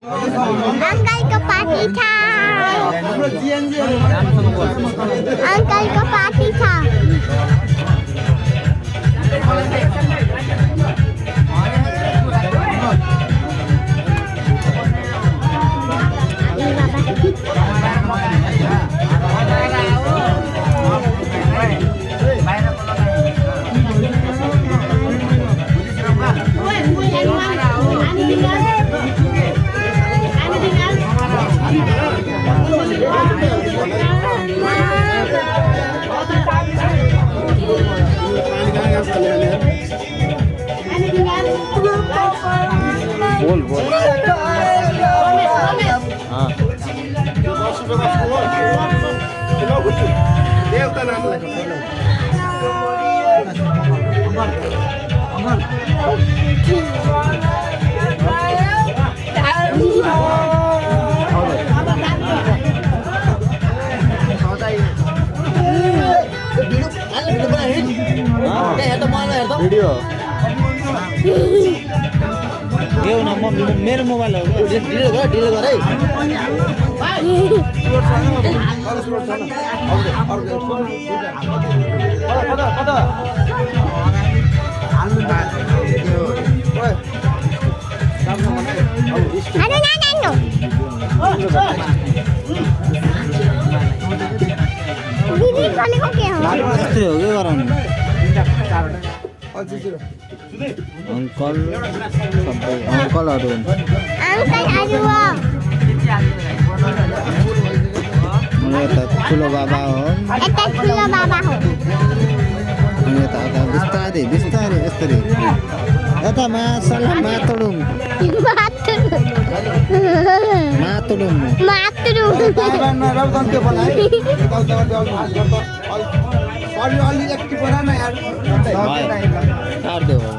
Uncle ko party time. Uncle ko party time. बोल बोल हाँ देवता नाम वीडियो देऊ न मेरो मोबाइल हो डिलिट गर है Didi kali kok ya? यस्तै हो के गराउनु अङ्कल सबै अङ्कलहरू हुन्छ Uncle aduh. यता ठुलो बाबा हो Eta kilo baba ho. अनि यता बिस्तारै बिस्तारै यस्तरी यता मासला मातडुङ Matur. मातडुङ Matur. काट्दै हो